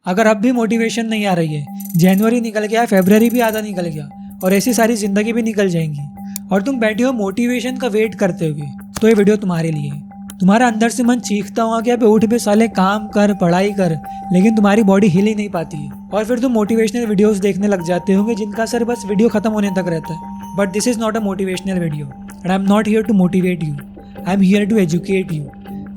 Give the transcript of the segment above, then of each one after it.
अगर अब भी मोटिवेशन नहीं आ रही है, जनवरी निकल गया, फरवरी भी आधा निकल गया और ऐसी सारी जिंदगी भी निकल जाएंगी और तुम बैठे हो मोटिवेशन का वेट करते हुए, तो ये वीडियो तुम्हारे लिए है। तुम्हारा अंदर से मन चीखता होगा कि अबे उठ बे साले, काम कर, पढ़ाई कर, लेकिन तुम्हारी बॉडी हिल ही नहीं पाती है और फिर तुम मोटिवेशनल वीडियोस देखने लग जाते होंगे जिनका असर बस वीडियो खत्म होने तक रहता है। But this is not a motivational video and I am not here to motivate you, I am here to educate you.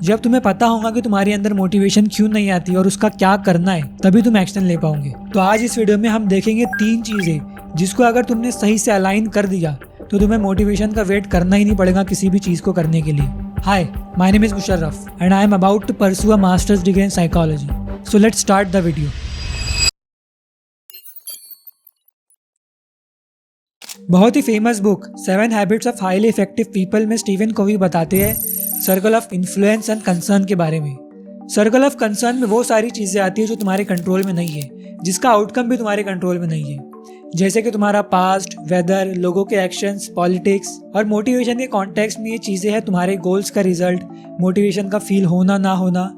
जब तुम्हें पता होगा कि तुम्हारे अंदर मोटिवेशन क्यों नहीं आती और उसका क्या करना है, तभी तुम एक्शन ले पाओगे। तो आज इस वीडियो में हम देखेंगे 3 चीजें जिसको अगर तुमने सही से अलाइन कर दिया तो तुम्हें मोटिवेशन का वेट करना ही नहीं पड़ेगा किसी भी चीज को करने के लिए। Hi, my name is Musharraf and I am about to pursue a master's degree in psychology. So let's start the video. बहुत ही famous book 7 habits of highly effective people में स्टीवन कोवी बताते हैं circle of influence and concern के बारे में। Circle of concern में वो सारी चीजें आती है जो तुम्हारे कंट्रोल में नहीं है, जिसका आउटकम भी तुम्हारे कंट्रोल में नहीं है, जैसे कि तुम्हारा पास्ट, वेदर, लोगों के एक्शंस, पॉलिटिक्स। और मोटिवेशन के कॉन्टेक्स्ट में ये चीजें हैं तुम्हारे गोल्स का रिजल्ट, मोटिवेशन का फील होना ना होना,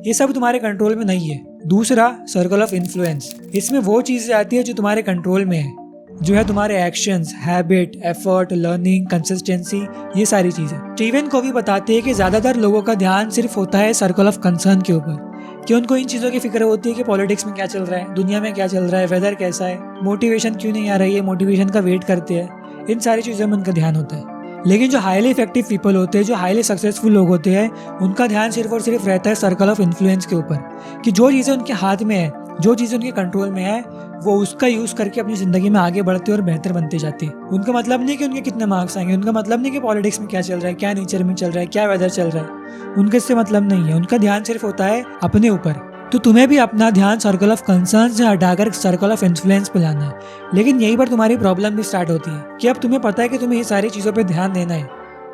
ये सब तुम्हारे कंट्रोल में नहीं है। दूसरा सर्कल ऑफ इन्फ्लुएंस, इसमें वो चीजें आती है जो तुम्हारे कंट्रोल में है, जो है तुम्हारे actions, habit, effort, learning, consistency, ये सारी चीजें। स्टीवन कोवी बताते हैं कि ज्यादातर लोगों का ध्यान सिर्फ होता है सर्कल ऑफ कंसर्न के ऊपर, कि उनको इन चीजों की फिक्र होती है कि पॉलिटिक्स में क्या चल रहा है, दुनिया में क्या चल रहा है, वेदर कैसा है, मोटिवेशन क्यों नहीं आ रही है, मोटिवेशन का वेट करते हैं, इन सारी चीजों में उनका ध्यान होता है। लेकिन जो हाईली इफेक्टिव पीपल होते हैं, जो हाईली सक्सेसफुल लोग होते हैं, उनका ध्यान सिर्फ और सिर्फ रहता है सर्कल ऑफ इन्फ्लुएंस के ऊपर, कि जो चीजें उनके हाथ में है, जो चीजें उनके कंट्रोल में है, वो उसका यूज करके अपनी जिंदगी में आगे बढ़ते और बेहतर बनते जाते हैं। उनका मतलब नहीं कि उनके कितने मार्क्स आएंगे, उनका मतलब नहीं कि पॉलिटिक्स में क्या चल रहा है, क्या नेचर में चल रहा है, क्या वेदर चल रहा है, उनके इससे मतलब नहीं है। उनका ध्यान सिर्फ होता है अपने ऊपर। तो तुम्हें भी अपना ध्यान सर्कल ऑफ कंसर्न से हटाकर सर्कल ऑफ इन्फ्लुएंस पे लाना है। लेकिन यहीं पर तुम्हारी प्रॉब्लम भी स्टार्ट होती है कि अब तुम्हें पता है कि तुम्हें ये सारी चीजों पर ध्यान देना है,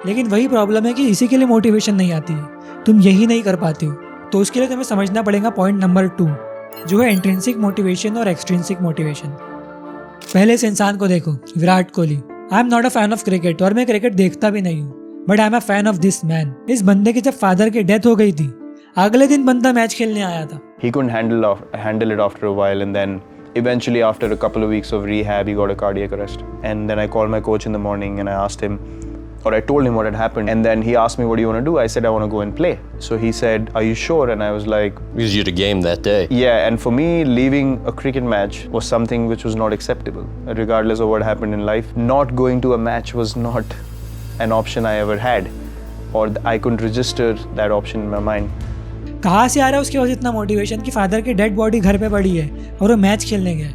लेकिन वही प्रॉब्लम है कि इसी के लिए मोटिवेशन नहीं आती है, तुम यही नहीं कर पाते हो। तो उसके लिए तुम्हें समझना पड़ेगा पॉइंट नंबर 2, जो है इंट्रिंसिक मोटिवेशन और एक्सट्रिंसिक मोटिवेशन। पहले इस इंसान को देखो, विराट कोहली। आई am not a fan of cricket और मैं क्रिकेट देखता भी नहीं हूँ, but I am a fan of this man. इस बंदे की जब फादर की डेथ हो गई थी, अगले दिन बंदा मैच खेलने आया था। He couldn't handle it after a while, and then eventually after a couple of weeks of rehab he got a cardiac arrest. And then I called my coach in the morning and I asked him, or I told him what had happened, and then he asked me, what do you want to do? I said, I want to go and play. So he said, are you sure? And I was like, because you had a game that day. Yeah. And for me, leaving a cricket match was something which was not acceptable, regardless of what happened in life. Not going to a match was not an option I ever had, or I couldn't register that option in my mind. कहाँ से आ रहा है उसके पास इतना motivation कि father की dead body घर पे पड़ी है और वो मैच खेलने गया?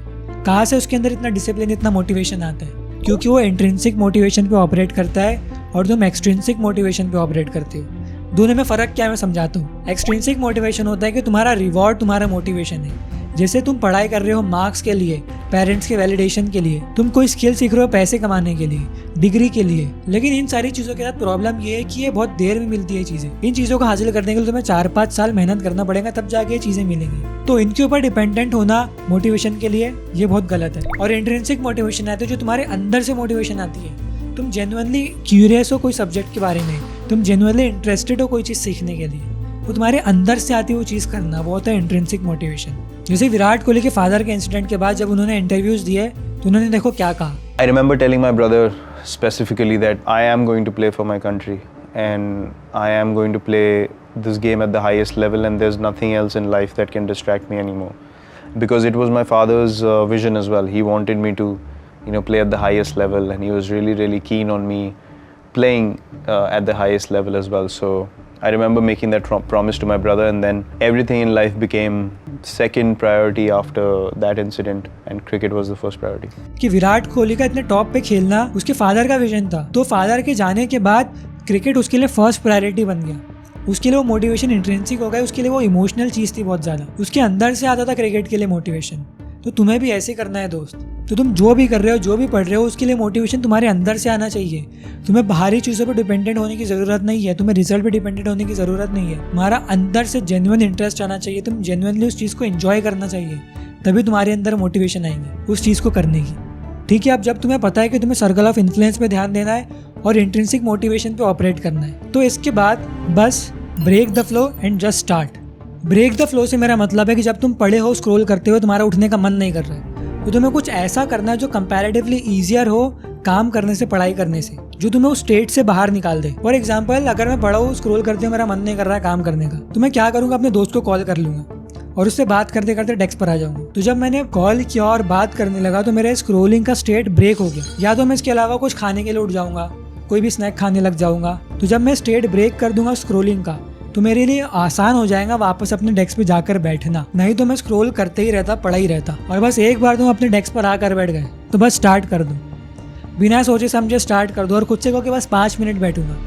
कहाँ से उसके अंदर इतना डिसिप्लिन, इतना मोटिवेशन आता है? क्योंकि वो इंट्रिंसिक मोटिवेशन पे ऑपरेट करता है और तुम एक्सट्रिंसिक मोटिवेशन पे ऑपरेट करते हो। दोनों में फर्क क्या है मैं समझाता हूँ। एक्सट्रिंसिक मोटिवेशन होता है कि तुम्हारा रिवॉर्ड तुम्हारा मोटिवेशन है। जैसे तुम पढ़ाई कर रहे हो मार्क्स के लिए, पेरेंट्स के वैलिडेशन के लिए, तुम कोई स्किल सीख रहे हो पैसे कमाने के लिए, डिग्री के लिए। लेकिन इन सारी चीजों के साथ प्रॉब्लम ये है कि ये बहुत देर में मिलती है चीजें। इन चीजों को हासिल करने के लिए तुम्हें 4-5 साल मेहनत करना पड़ेगा, तब जाके ये चीजें मिलेंगी। तो इनके ऊपर डिपेंडेंट होना मोटिवेशन के लिए ये बहुत गलत है। और इंट्रिंसिक मोटिवेशन आती है जो तुम्हारे अंदर से मोटिवेशन आती है। तुम जेन्युइनली क्यूरियस हो कोई सब्जेक्ट के बारे में, तुम जेन्युइनली इंटरेस्टेड हो कोई चीज सीखने के लिए, वो तुम्हारे अंदर से आती है वो चीज करना, वो होता है इंट्रिंसिक मोटिवेशन। जैसे विराट कोहली के फादर के इंसिडेंट के बाद जब उन्होंने इंटरव्यूज दिए तो उन्होंने देखो क्या कहा। I remember telling my brother specifically that I am going to play for my country and I am going to play this game at the highest level, and there's nothing else in life that can distract me anymore, because it was my father's vision as well. He wanted me to, play at the highest level, and he was really keen on me playing at the highest level as well. So I remember making that promise to my brother, and then everything in life became second priority after that incident, and cricket was the first priority. कि विराट कोहली का इतने top पे खेलना उसके father का vision था, तो father के जाने के बाद क्रिकेट उसके लिए फर्स्ट प्रायोरिटी बन गया। उसके लिए वो मोटिवेशन इंट्रिंसिक हो गया, उसके लिए वो इमोशनल चीज थी बहुत ज्यादा, उसके अंदर से आता था क्रिकेट के लिए मोटिवेशन। तो तुम्हें भी ऐसे करना है दोस्त। तो तुम जो भी कर रहे हो, जो भी पढ़ रहे हो, उसके लिए मोटिवेशन तुम्हारे अंदर से आना चाहिए। तुम्हें बाहरी चीज़ों पर डिपेंडेंट होने की ज़रूरत नहीं है, तुम्हें रिजल्ट पे डिपेंडेंट होने की ज़रूरत नहीं है। तुम्हारा अंदर से जेन्युइन इंटरेस्ट आना चाहिए, तुम जेन्युइनली उस चीज़ को एंजॉय करना चाहिए, तभी तुम्हारे अंदर मोटिवेशन आएंगे उस चीज़ को करने की। ठीक है, अब जब तुम्हें पता है कि तुम्हें सर्कल ऑफ इन्फ्लुएंस पे ध्यान देना है और इंट्रिंसिक मोटिवेशन पे ऑपरेट करना है, तो इसके बाद बस break the flow and just start. Break the flow से मेरा मतलब है कि जब तुम पड़े हो स्क्रॉल करते हो तुम्हारा उठने का मन नहीं कर रहा है, तो तुम्हें कुछ ऐसा करना है जो कंपैरेटिवली ईजियर हो काम करने से, पढ़ाई करने से, जो तुम्हें उस स्टेट से बाहर निकाल दे। फॉर एग्जाम्पल, अगर मैं पढ़ा हूँ, स्क्रॉल करते हुए मेरा मन नहीं कर रहा है काम करने का, तो मैं क्या करूँगा, अपने दोस्त को कॉल कर लूंगा और उससे बात करते करते डेस्क पर आ जाऊंगा। तो जब मैंने कॉल किया और बात करने लगा तो मेरा स्क्रोलिंग का स्टेट ब्रेक हो गया। या तो मैं इसके अलावा कुछ खाने के लिए उठ जाऊंगा, कोई भी स्नैक खाने लग जाऊंगा। तो जब मैं स्टेट ब्रेक कर दूंगा स्क्रोलिंग का, तो मेरे लिए आसान हो जाएगा वापस अपने डेस्क पे जाकर बैठना। नहीं तो मैं स्क्रॉल करते ही रहता, पढ़ा ही रहता। और बस एक बार तुम अपने डेस्क पर आकर बैठ गए तो बस स्टार्ट कर दो, बिना सोचे समझे स्टार्ट कर दो और खुद से कहो कि बस 5 मिनट बैठूंगा।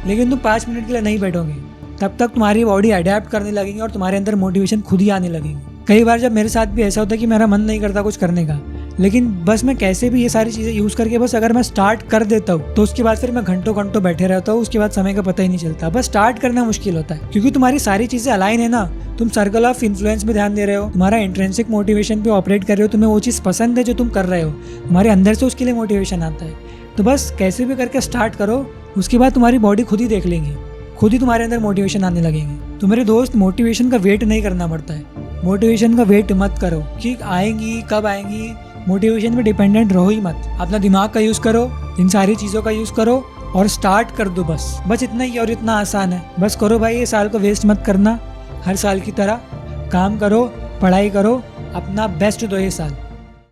लेकिन तुम 5 मिनट के लिए नहीं बैठोगे, तब तक तुम्हारी बॉडी अडेप्ट करने लगेगी और तुम्हारे अंदर मोटिवेशन खुद ही आने लगेगी। कई बार जब मेरे साथ भी ऐसा होता है कि मेरा मन नहीं करता कुछ करने का, लेकिन बस मैं कैसे भी ये सारी चीज़ें यूज़ करके बस अगर मैं स्टार्ट कर देता हूँ तो उसके बाद फिर मैं घंटों घंटों बैठे रहता हूँ। उसके बाद समय का पता ही नहीं चलता। बस स्टार्ट करना मुश्किल होता है क्योंकि तुम्हारी सारी चीज़ें अलाइन है ना। तुम सर्कल ऑफ इन्फ्लुएंस में ध्यान दे रहे हो, तुम्हारा इंट्रिंसिक मोटिवेशन पे ऑपरेट कर रहे हो, तुम्हें वो चीज़ पसंद है जो तुम कर रहे हो, तुम्हारे अंदर से उसके लिए मोटिवेशन आता है। तो बस कैसे भी करके स्टार्ट करो, उसके बाद तुम्हारी बॉडी खुद ही देख लेंगी, खुद ही तुम्हारे अंदर मोटिवेशन आने लगेंगे। तो मेरे दोस्त, मोटिवेशन का वेट नहीं करना पड़ता है। मोटिवेशन का वेट मत करो कि आएंगी कब आएंगी, मोटिवेशन पे डिपेंडेंट रहो ही मत। अपना दिमाग का यूज़ करो, इन सारी चीज़ों का यूज़ करो और स्टार्ट कर दो। बस इतना ही और इतना आसान है। बस करो भाई, ये साल को वेस्ट मत करना। हर साल की तरह काम करो, पढ़ाई करो, अपना बेस्ट दो ये साल।